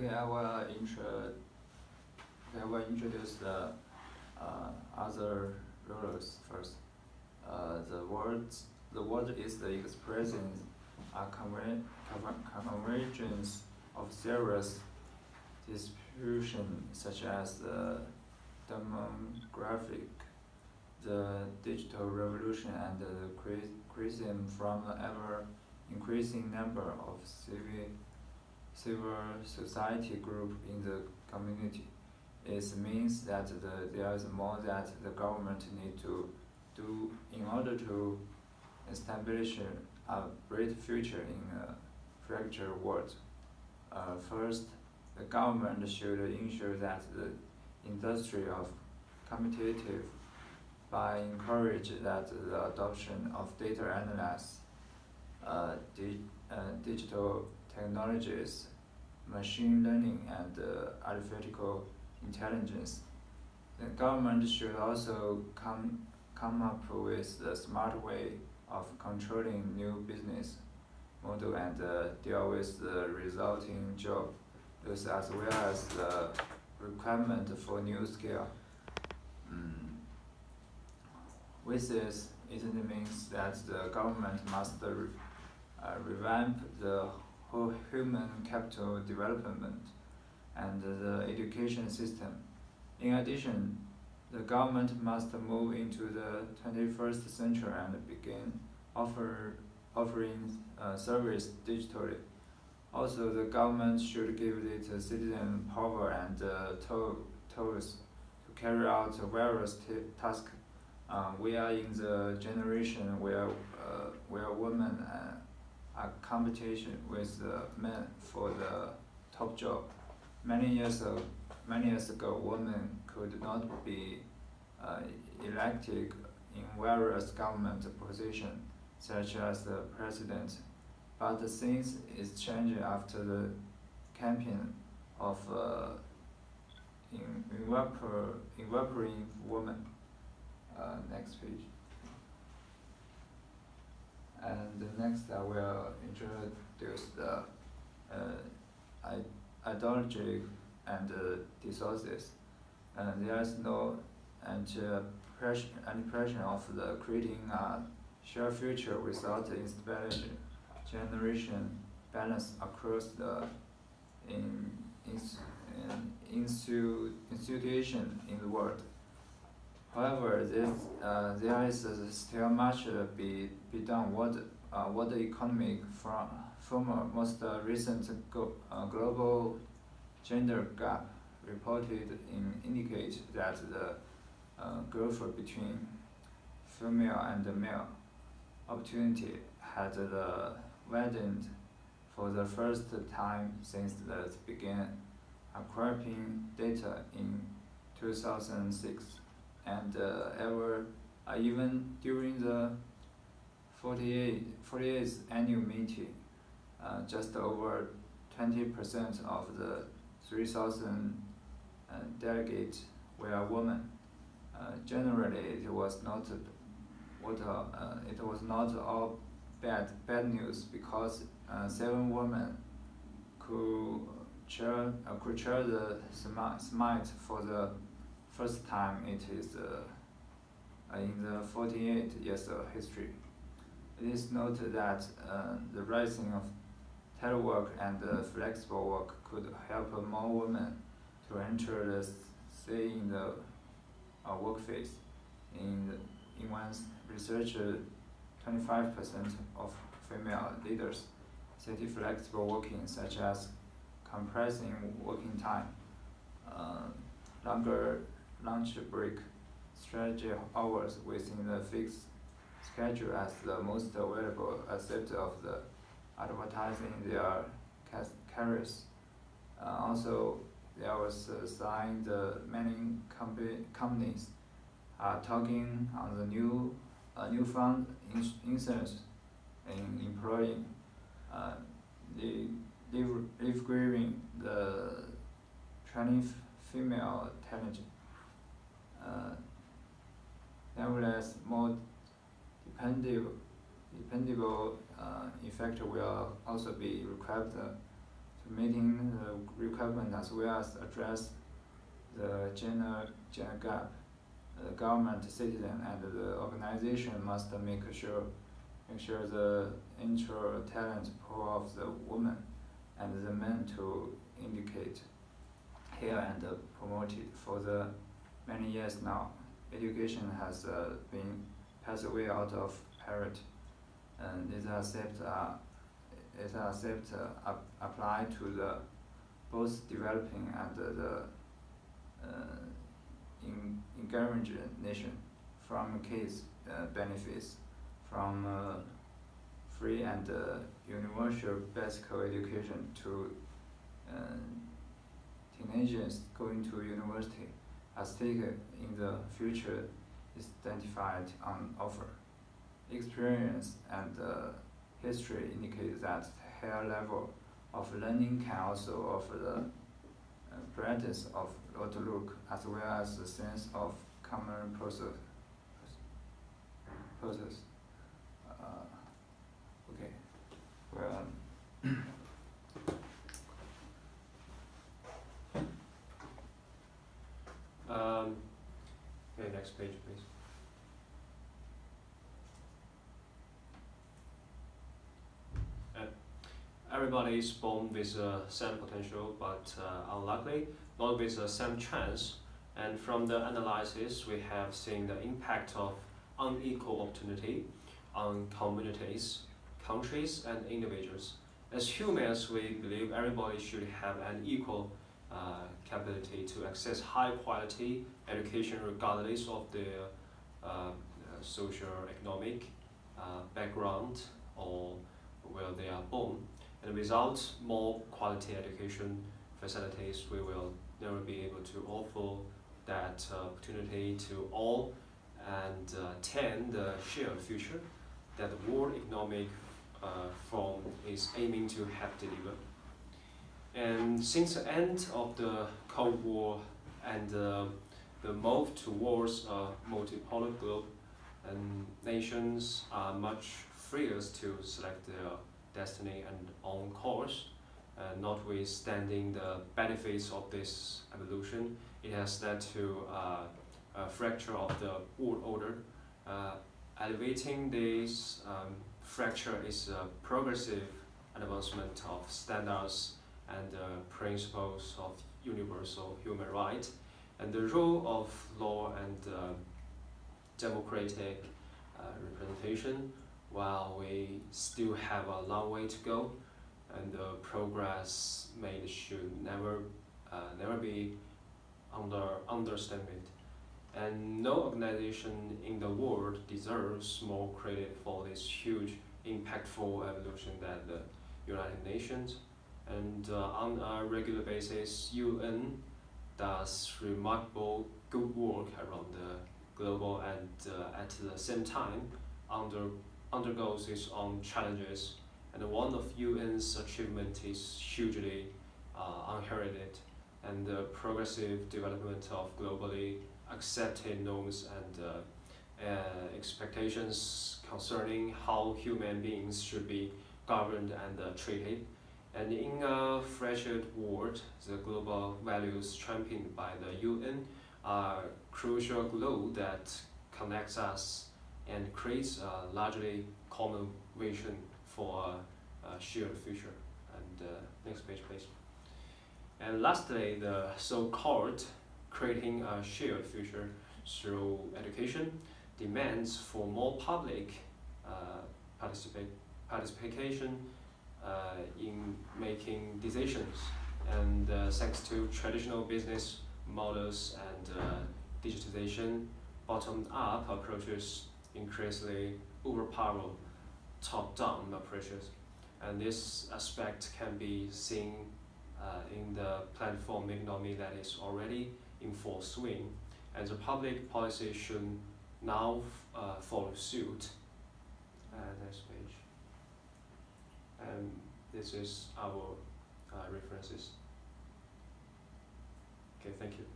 Okay, I will introduce the other rulers first. The word is the expressing a convergence of serious distribution such as the demographic, the digital revolution, and the criticism from the ever increasing number of civil society group in the community. It means that there is more that the government need to do in order to establish a bright future in a fractured world. First, the government should ensure that the industry of competitive by encourage that the adoption of data analysis, digital technologies, machine learning, and artificial intelligence. The government should also come up with a smart way of controlling new business model and deal with the resulting job, as well as the requirement for new skill. With this, it means that the government must revamp the whole human capital development and the education system. In addition, the government must move into the 21st century and begin offering service digitally. Also, the government should give its citizen power and tools to carry out various tasks. We are in the generation where women are competition with men for the top job. Many years ago, women could not be elected in various government positions, such as the president. But things is changing after the campaign of evaporating women. Next page. And next, I will introduce the ideology and discourses. There is no impression of the creating a shared future without establishing generation balance across the institution in the world. However, there is still much be done. What the economic from most recent global gender gap reported indicate that the growth between female and male opportunity had widened for the first time since the began acquiring data in 2006. And even during the 48th annual meeting, just over 20% of the 3,000 delegates were women. Generally, it was not all bad news because 7 women could chair the summit for the first time. It is in the 48 years of history. It is noted that the rising of telework and flexible work could help more women to enter the stay in the workplace. In one's research, 25% of female leaders cited flexible working, such as compressing working time, longer lunch break, strategy hours within the fixed schedule as the most available aspect of the advertising their careers. Also, there was a sign that many companies are talking on the newfound interest in employing leave grieving the training female talent. Nevertheless, more dependable effect will also be required meeting the requirement as well as address the gender gap. The government, citizen, and the organization must make sure the intra talent pool of the women and the men to indicate here and promoted for the many years now. Education has been passed away out of parity, and it apply to the both developing and the encouraging nation. From kids benefits from free and universal basic education to teenagers going to university, as taken in the future is identified on offer. Experience and history indicate that higher level of learning can also offer the practice of outlook as well as the sense of common process. Okay. Well. Okay, next page, please. Everybody is born with the same potential, but unluckily, not with the same chance. And from the analysis, we have seen the impact of unequal opportunity on communities, countries, and individuals. As humans, we believe everybody should have an equal capability to access high quality education regardless of their socio-economic background or where they are born. And without more quality education facilities, we will never be able to offer that opportunity to all and attain the shared future that the World Economic Forum is aiming to have delivered. And since the end of the Cold War and the move towards a multipolar globe, and nations are much freer to select their destiny and own course. Notwithstanding the benefits of this evolution, it has led to a fracture of the world order. Elevating this fracture is a progressive advancement of standards and principles of universal human rights, and the role of law and democratic representation. While we still have a long way to go, and the progress made should never be underestimated. And no organization in the world deserves more credit for this huge, impactful evolution than the United Nations. And on a regular basis, UN does remarkable good work around the global, and at the same time undergoes its own challenges. And one of UN's achievement is hugely unheralded, and the progressive development of globally accepted norms and expectations concerning how human beings should be governed and treated. And in a fractured world, the global values championed by the UN are crucial glue that connects us and creates a largely common vision for a shared future. And next page, please. And lastly, the so-called creating a shared future through education demands for more public participation in making decisions. And thanks to traditional business models and digitization, bottom-up approaches increasingly overpower top-down approaches. And this aspect can be seen in the platform economy that is already in full swing, and the public policy should now follow suit. Next page. And this is our references. Okay, thank you.